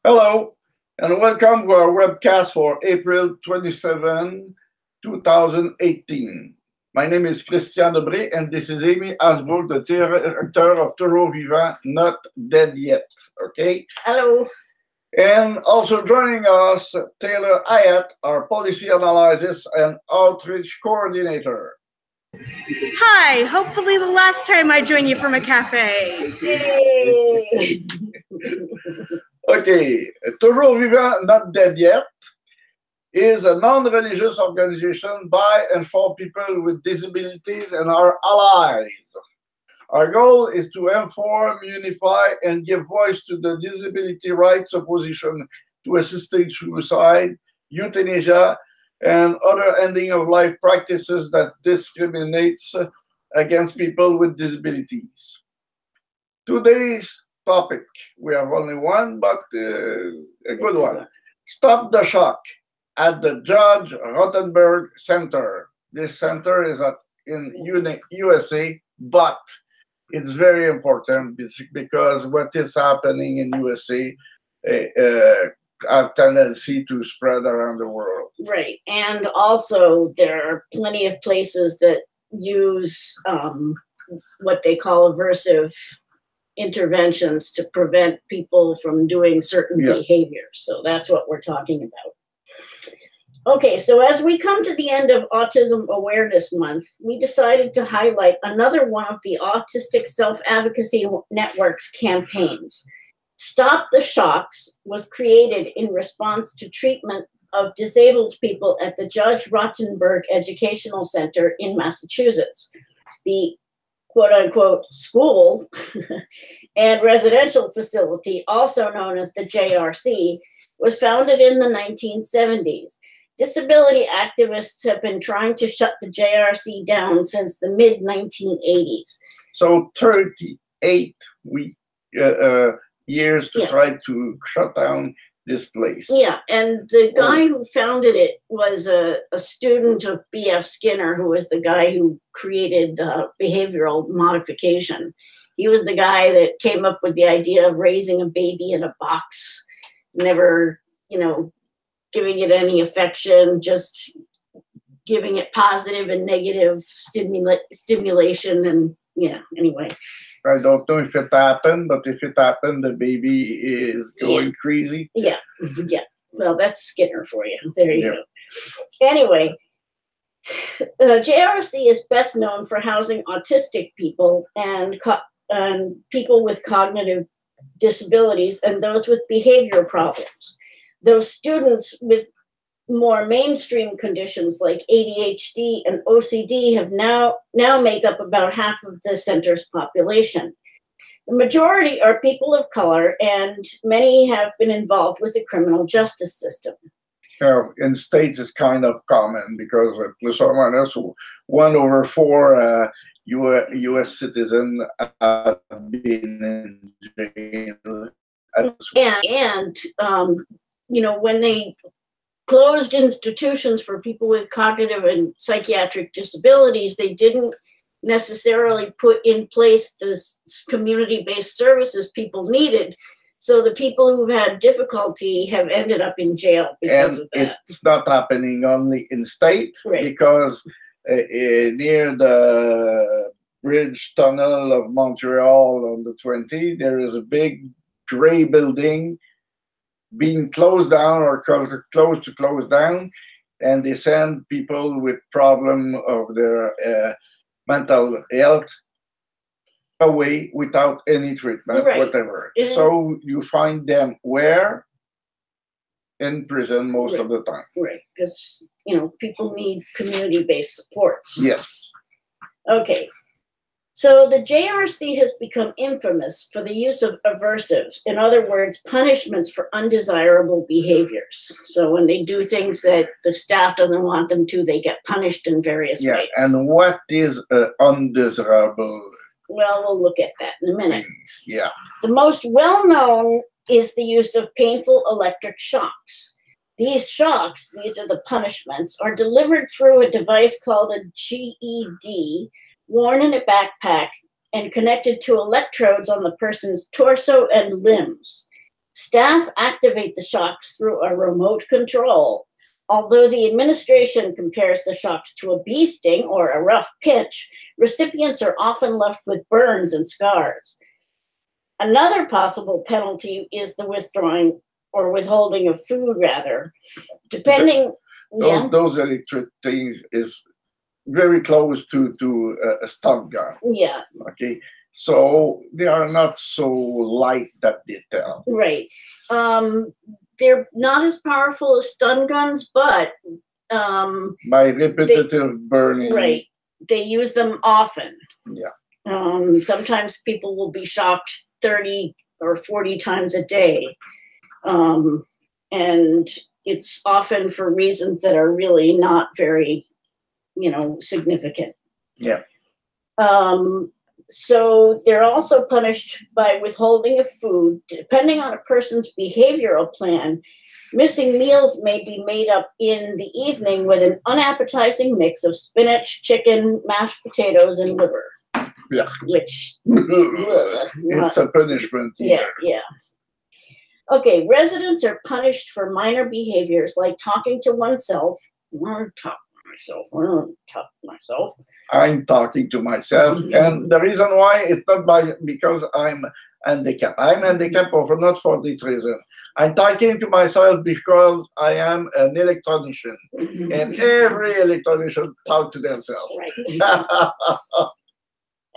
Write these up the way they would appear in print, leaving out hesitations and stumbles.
Hello, and welcome to our webcast for April 27, 2018. My name is Christian Debré, and this is Amy Asbrook, the director of Toujours Vivant, Not Dead Yet. Okay? Hello. And also joining us, Taylor Hyatt, our policy analysis and outreach coordinator. Hi, hopefully the last time I join you from a cafe. Yay! Okay, Toujours Vivant, Not Dead Yet is a non-religious organization by and for people with disabilities and our allies. Our goal is to inform, unify, and give voice to the disability rights opposition to assisted suicide, euthanasia, and other ending of life practices that discriminates against people with disabilities. Today's topic, we have only one, but a good one. Stop the shock at the Judge Rotenberg Center. This center is in USA, but it's very important because what is happening in USA have tendency to spread around the world. Right, and also there are plenty of places that use what they call aversive interventions to prevent people from doing certain behaviors. So that's what we're talking about. Okay, so as we come to the end of Autism Awareness Month, we decided to highlight another one of the Autistic Self-Advocacy Network's campaigns. Stop the Shocks was created in response to treatment of disabled people at the Judge Rotenberg Educational Center in Massachusetts. The quote-unquote school and residential facility, also known as the JRC, was founded in the 1970s. Disability activists have been trying to shut the JRC down since the mid-1980s. So 38 years to try to shut down this place. Yeah, and the guy who founded it was a student of B.F. Skinner, who was the guy who created behavioral modification. He was the guy that came up with the idea of raising a baby in a box, never, giving it any affection, just giving it positive and negative stimulation. And anyway. I don't know if it happened, but if it happened, the baby is going crazy. Yeah. Well, that's Skinner for you. There you go. Anyway, JRC is best known for housing autistic people and people with cognitive disabilities and those with behavior problems. Those students with more mainstream conditions like ADHD and OCD have now make up about half of the center's population. The majority are people of color, and many have been involved with the criminal justice system. In states, it's kind of common because plus or minus 1 over 4 U.S. citizens have been in jail. When they closed institutions for people with cognitive and psychiatric disabilities, they didn't necessarily put in place the community-based services people needed. So the people who've had difficulty have ended up in jail because of that. It's not happening only in state, because near the bridge tunnel of Montreal on the 20, there is a big gray building being closed down or close to close down, and they send people with problem of their mental health away without any treatment, whatever. So you find them where? In prison most of the time. Right, because people need community-based supports. Yes. Okay. So the JRC has become infamous for the use of aversives, in other words, punishments for undesirable behaviors. So when they do things that the staff doesn't want them to, they get punished in various ways. And what is undesirable? Well, we'll look at that in a minute. Things. Yeah. The most well-known is the use of painful electric shocks. These shocks, these are the punishments, are delivered through a device called a GED, worn in a backpack and connected to electrodes on the person's torso and limbs. Staff activate the shocks through a remote control. Although the administration compares the shocks to a bee sting or a rough pitch, recipients are often left with burns and scars. Another possible penalty is the withdrawing or withholding of food, rather. Depending... Those electric things is very close to a stun gun. Yeah. Okay. So they are not so light that they tell. Right. They're not as powerful as stun guns, but by repetitive burning. Right. They use them often. Yeah. Sometimes people will be shocked 30 or 40 times a day. And it's often for reasons that are really not very, significant. Yeah. So they're also punished by withholding of food. Depending on a person's behavioral plan, missing meals may be made up in the evening with an unappetizing mix of spinach, chicken, mashed potatoes, and liver. Yeah. Which it's a punishment. Yeah, yeah. Okay, residents are punished for minor behaviors like talking to oneself. I don't talk to myself. I'm talking to myself, and the reason why it's not because I'm handicapped. I'm handicapped, but not for this reason. I'm talking to myself because I am an electrician, and every electrician talk to themselves. Right.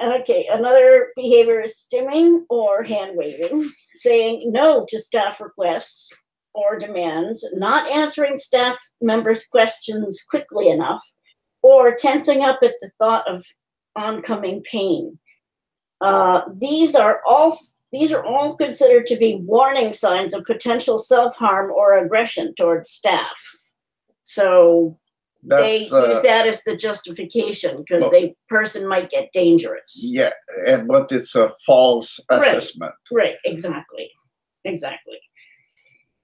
Okay, another behavior is stimming or hand waving, saying no to staff requests or demands, not answering staff members' questions quickly enough, or tensing up at the thought of oncoming pain. These are all considered to be warning signs of potential self-harm or aggression towards staff. So they use that as the justification because the person might get dangerous. Yeah, but it's a false assessment. Right, exactly.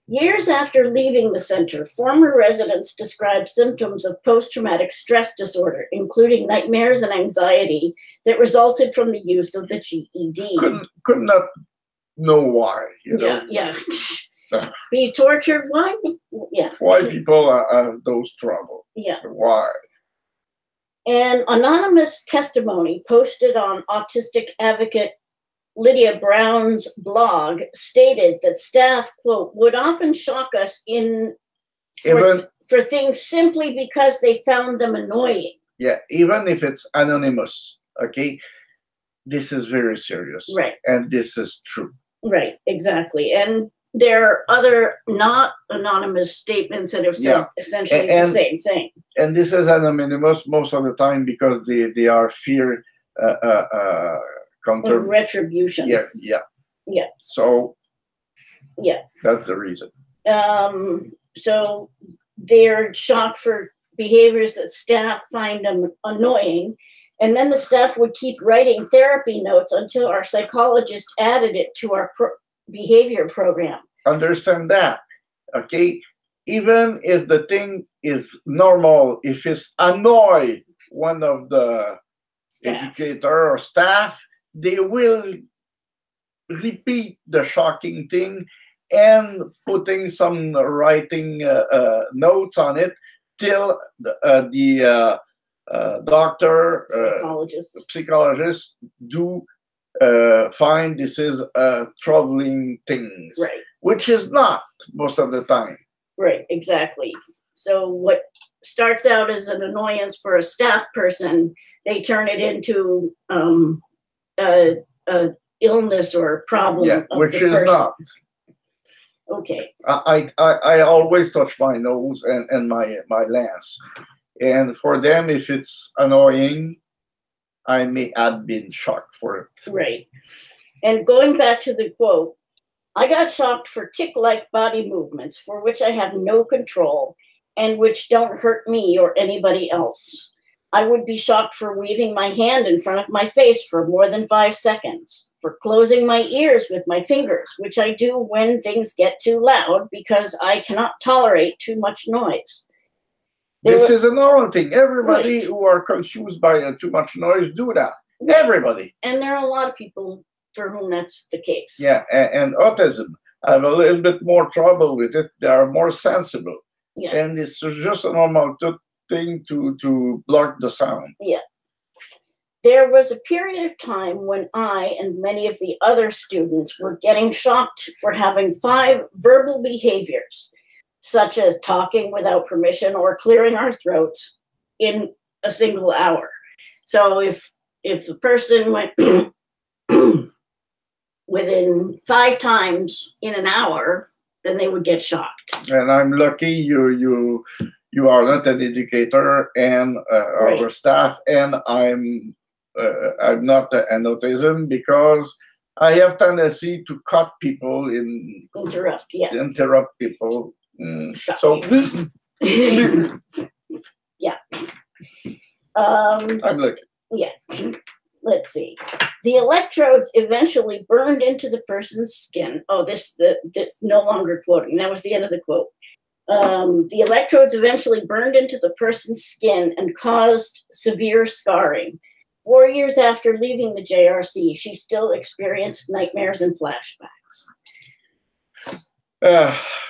Years after leaving the center, former residents described symptoms of post-traumatic stress disorder, including nightmares and anxiety that resulted from the use of the GED. Could not know why. Yeah. Be tortured? Why? Yeah. Why people have those trouble? Yeah. Why? An anonymous testimony posted on autistic advocate Lydia Brown's blog stated that staff, quote, would often shock us for things simply because they found them annoying. Yeah, even if it's anonymous, okay? This is very serious. Right. And this is true. Right, exactly. And there are other not anonymous statements that have said essentially the same thing. And this is anonymous most of the time because they are fear retribution. Yeah. So that's the reason. So they're shocked for behaviors that staff find them annoying. And then the staff would keep writing therapy notes until our psychologist added it to our behavior program. Understand that, okay? Even if the thing is normal, if it's annoy one of the educator or staff, they will repeat the shocking thing and putting some writing notes on it till the doctor, psychologist do find this is troubling things, right? Which is not most of the time. Right, exactly. So what starts out as an annoyance for a staff person, they turn it into a illness or problem. Yeah, which is not. Okay. I always touch my nose and my lens, and for them, if it's annoying, I may have been shocked for it. Right. And going back to the quote, I got shocked for tick-like body movements for which I have no control and which don't hurt me or anybody else. I would be shocked for waving my hand in front of my face for more than 5 seconds, for closing my ears with my fingers, which I do when things get too loud because I cannot tolerate too much noise. This is a normal thing. Everybody who are confused by too much noise do that. Everybody. And there are a lot of people for whom that's the case. Yeah, and autism. have a little bit more trouble with it. They are more sensible. Yeah. And it's just a normal thing to block the sound. Yeah. There was a period of time when I and many of the other students were getting shocked for having 5 verbal behaviors, such as talking without permission or clearing our throats in a single hour. So if the person went within 5 times in an hour, then they would get shocked. And I'm lucky you are not an educator and Right. our staff, and I'm not an autism because I have tendency to cut people in Interrupt, yeah. interrupt people. Shut So yeah. I'm lucky. Yeah. Let's see. The electrodes eventually burned into the person's skin. Oh, this no longer quoting. That was the end of the quote. The electrodes eventually burned into the person's skin and caused severe scarring. 4 years after leaving the JRC, she still experienced nightmares and flashbacks.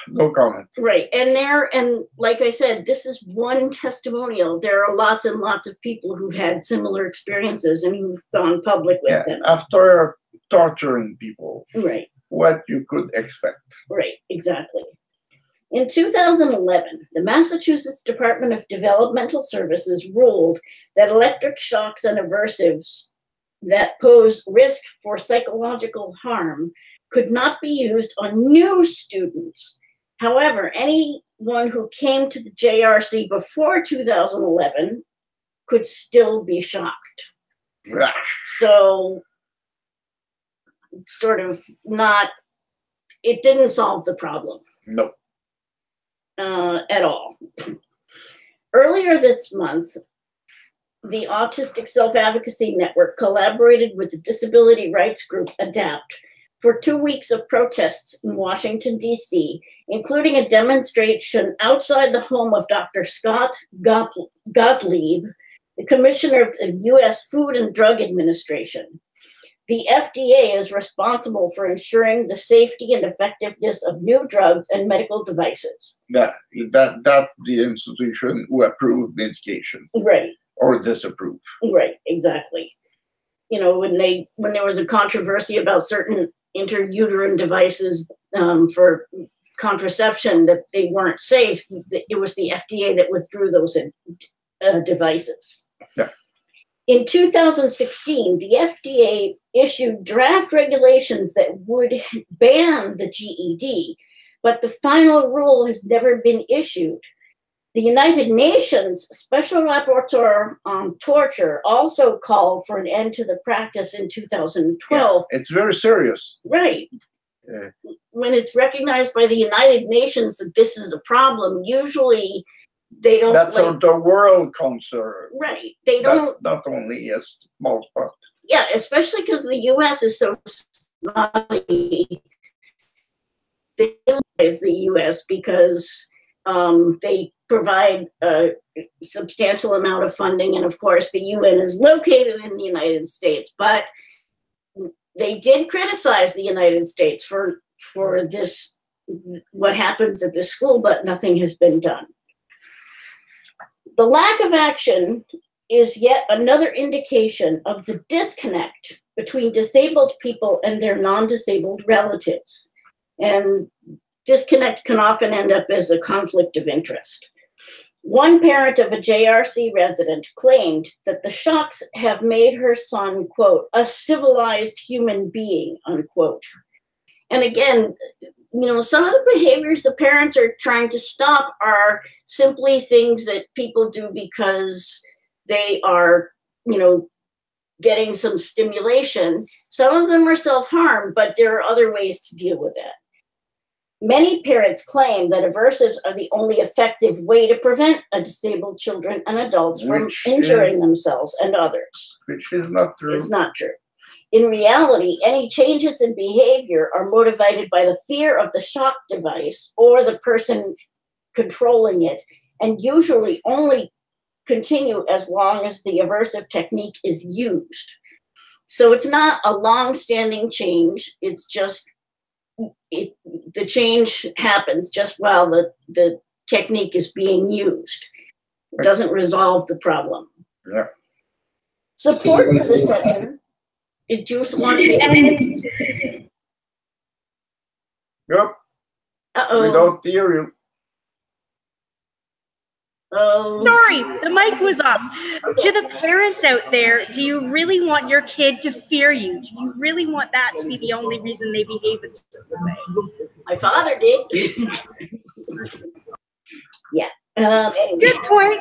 No comment. Right. And like I said, this is one testimonial. There are lots and lots of people who've had similar experiences and who've gone public with them. After torturing people, Right. what you could expect. Right, exactly. In 2011, the Massachusetts Department of Developmental Services ruled that electric shocks and aversives that pose risk for psychological harm could not be used on new students. However, anyone who came to the JRC before 2011 could still be shocked. So, sort of not, it didn't solve the problem. No. At all. Earlier this month, the Autistic Self-Advocacy Network collaborated with the disability rights group ADAPT for 2 weeks of protests in Washington, D.C., including a demonstration outside the home of Dr. Scott Gottlieb, the commissioner of the U.S. Food and Drug Administration. The FDA is responsible for ensuring the safety and effectiveness of new drugs and medical devices. That's the institution who approved medication. Right. Or disapprove. Right, exactly. You know, when there was a controversy about certain intrauterine devices for contraception that they weren't safe, it was the FDA that withdrew those devices. Yeah. In 2016, the FDA issued draft regulations that would ban the GED, but the final rule has never been issued. The United Nations Special Rapporteur on Torture also called for an end to the practice in 2012. Yeah, it's very serious. Right. When it's recognized by the United Nations that this is a problem, usually they don't. That's the world concern. Right. They don't. That's not only a small part. Yeah, especially because the U.S. is so snotty. They utilize the U.S. because they provide a substantial amount of funding, and of course the UN is located in the United States, but they did criticize the United States for this, what happens at this school, but nothing has been done. The lack of action is yet another indication of the disconnect between disabled people and their non-disabled relatives. And disconnect can often end up as a conflict of interest. One parent of a JRC resident claimed that the shocks have made her son, quote, a civilized human being, unquote. And again, you know, some of the behaviors the parents are trying to stop are simply things that people do because they are, you know, getting some stimulation. Some of them are self-harm, but there are other ways to deal with that. Many parents claim that aversives are the only effective way to prevent disabled children and adults from injuring themselves and others. Which is not true. It's not true. In reality, any changes in behavior are motivated by the fear of the shock device or the person controlling it, and usually only continue as long as the aversive technique is used. So it's not a long-standing change. It's just the change happens just while the technique is being used. It doesn't resolve the problem. Yeah. Support for the center. Did you want to say? Yep. Uh-oh. We don't hear you. Oh. Sorry, the mic was off. To the parents out there, do you really want your kid to fear you? Do you really want that to be the only reason they behave a certain way? My father did. Yeah. Anyway. Good point.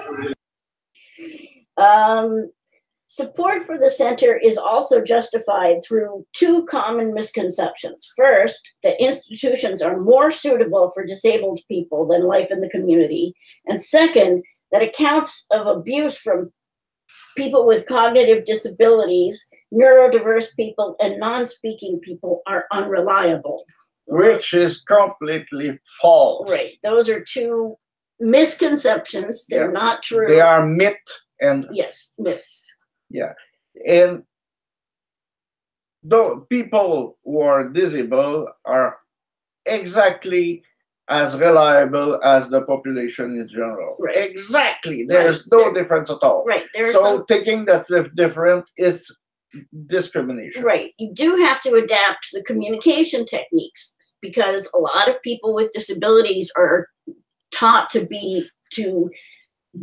Support for the center is also justified through two common misconceptions. First, that institutions are more suitable for disabled people than life in the community. And second, that accounts of abuse from people with cognitive disabilities, neurodiverse people, and non-speaking people are unreliable. Which is completely false. Right. Those are two misconceptions. They're not true. They are myth and yes, myths. Yeah, and though people who are disabled are exactly as reliable as the population in general. Right. Exactly. There's no difference at all. Right. So thinking that's different is discrimination. Right. You do have to adapt the communication techniques because a lot of people with disabilities are taught to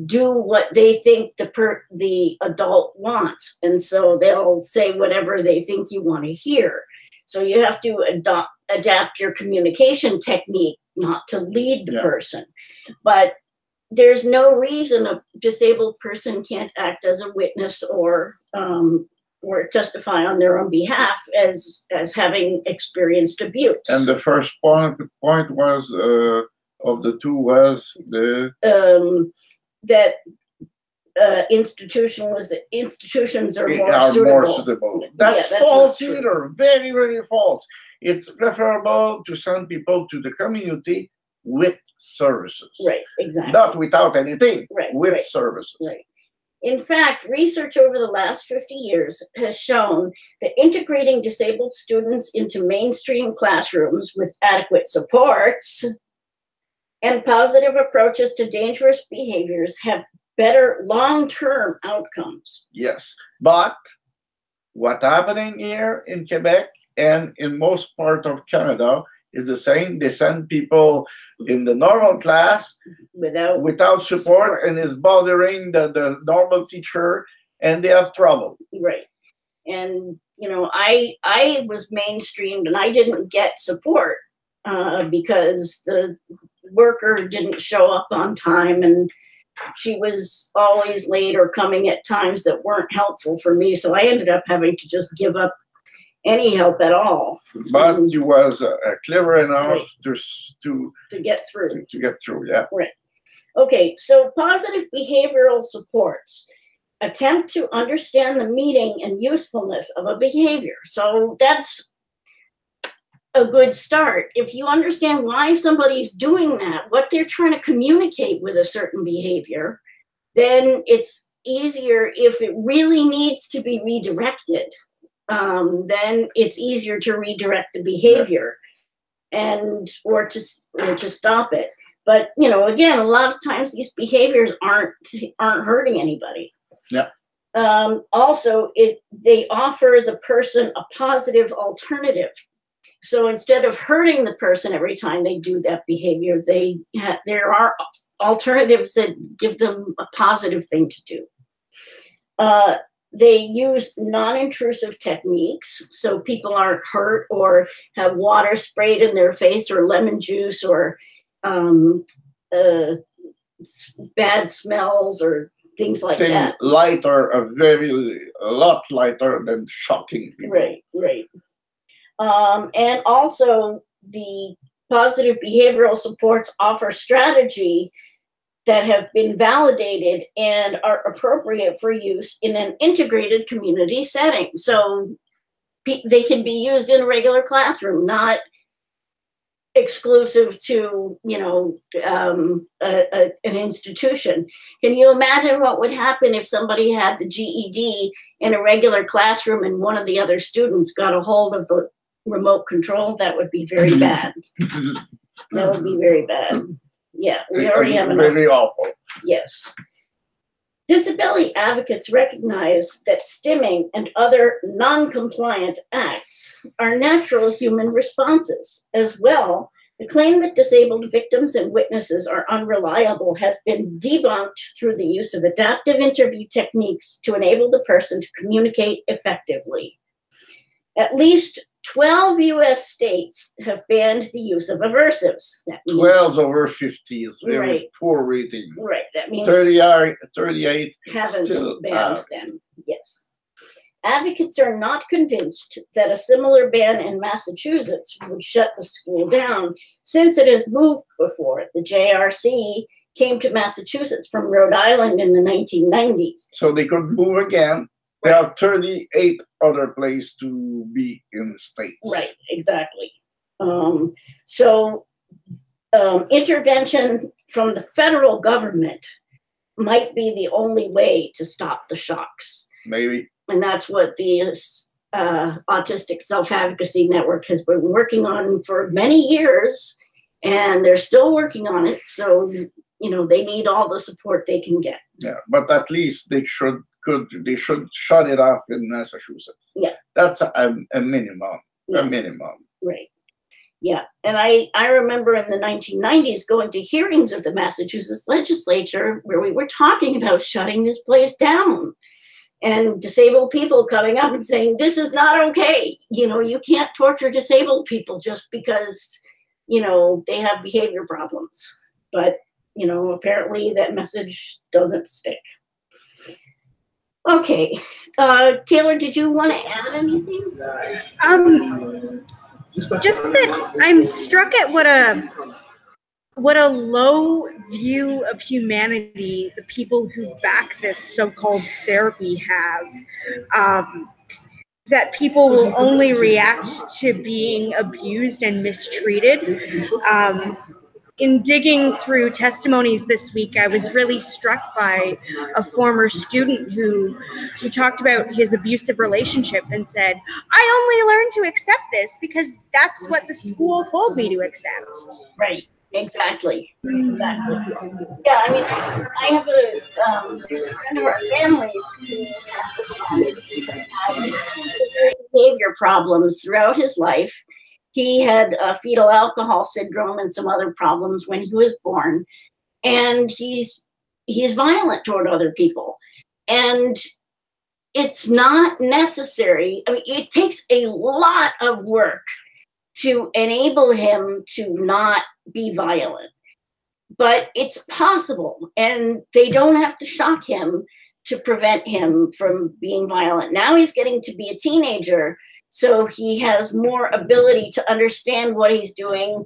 do what they think the adult wants, and so they'll say whatever they think you want to hear. So you have to adapt your communication technique, not to lead the person. But there's no reason a disabled person can't act as a witness or testify on their own behalf as having experienced abuse. And the first point was of the two was the that institutions are more suitable. That's false either. Very, very false. It's preferable to send people to the community with services. Right, exactly. Not without anything, with services. Right. In fact, research over the last 50 years has shown that integrating disabled students into mainstream classrooms with adequate supports and positive approaches to dangerous behaviors have better long-term outcomes. Yes, but what's happening here in Quebec and in most part of Canada is the same. They send people in the normal class without support, and it's bothering the normal teacher, and they have trouble. Right. And, you know, I was mainstreamed and I didn't get support because the worker didn't show up on time and she was always late or coming at times that weren't helpful for me. So I ended up having to just give up any help at all. But you was clever enough to get through. To get through, yeah. Right. Okay, so positive behavioral supports attempt to understand the meaning and usefulness of a behavior. So that's a good start. If you understand why somebody's doing that, what they're trying to communicate with a certain behavior, then it's easier. If it really needs to be redirected, then it's easier to redirect the behavior or to stop it. But, you know, again, a lot of times these behaviors aren't hurting anybody. Yeah. Also, they offer the person a positive alternative. So instead of hurting the person every time they do that behavior, there are alternatives that give them a positive thing to do. They use non-intrusive techniques, so people aren't hurt or have water sprayed in their face or lemon juice or bad smells or things like that. Lighter, a lot lighter than shocking people. Right. And also the positive behavioral supports offer strategy that have been validated and are appropriate for use in an integrated community setting. So they can be used in a regular classroom, not exclusive to, you know, an institution. Can you imagine what would happen if somebody had the GED in a regular classroom and one of the other students got a hold of remote control, that would be very bad. That would be very bad. Yeah, we already have enough. Very awful. Yes. Disability advocates recognize that stimming and other non-compliant acts are natural human responses. As well, the claim that disabled victims and witnesses are unreliable has been debunked through the use of adaptive interview techniques to enable the person to communicate effectively. At least 12 US states have banned the use of aversives. That means 12 over 50 is very Right. poor rating. right, that means 38 haven't still banned them. Yes. Advocates are not convinced that a similar ban in Massachusetts would shut the school down, since it has moved before. The JRC came to Massachusetts from Rhode Island in the 1990s. So they could move again. There are 38 other places to be in the States. Right, exactly. Intervention from the federal government might be the only way to stop the shocks. Maybe. And that's what the Autistic Self-Advocacy Network has been working on for many years, and they're still working on it. So, they need all the support they can get. Yeah, but at least they should shut it off in Massachusetts. Yeah. That's a minimum. Yeah. A minimum. Right. Yeah. And I remember in the 1990s going to hearings of the Massachusetts legislature where we were talking about shutting this place down, and disabled people coming up and saying, this is not okay. You can't torture disabled people just because, they have behavior problems. But, apparently that message doesn't stick. Okay. Taylor, did you want to add anything? Just that I'm struck at what a low view of humanity the people who back this so-called therapy have. That people will only react to being abused and mistreated. In digging through testimonies this week, I was really struck by a former student who talked about his abusive relationship and said, I only learned to accept this because that's what the school told me to accept. Right. Exactly. Exactly. Yeah, I have a friend of our family's who has a son who has had severe behavior problems throughout his life. He had fetal alcohol syndrome and some other problems when he was born, and he's violent toward other people. And it's not necessary. It takes a lot of work to enable him to not be violent, but it's possible, and they don't have to shock him to prevent him from being violent. Now he's getting to be a teenager, so he has more ability to understand what he's doing,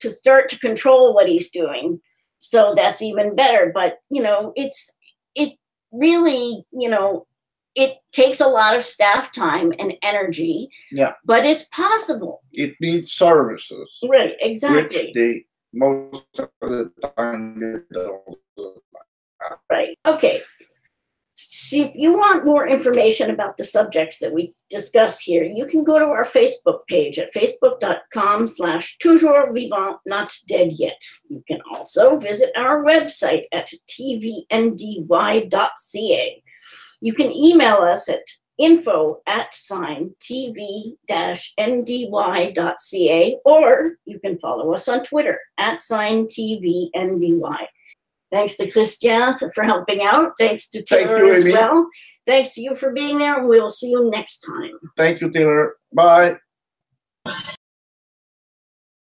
to start to control what he's doing. So that's even better. But, it really, it takes a lot of staff time and energy. Yeah. But it's possible. It needs services. Right, exactly. Which they most of the time they don't. Right. Okay. So if you want more information about the subjects that we discuss here, you can go to our Facebook page at facebook.com/toujours vivant, not dead yet. You can also visit our website at tvndy.ca. You can email us at info@tv-ndy.ca, or you can follow us on Twitter @TVNDY. Thanks to Christian for helping out. Thanks to Taylor as well. Thanks to you for being there. We'll see you next time. Thank you, Taylor. Bye.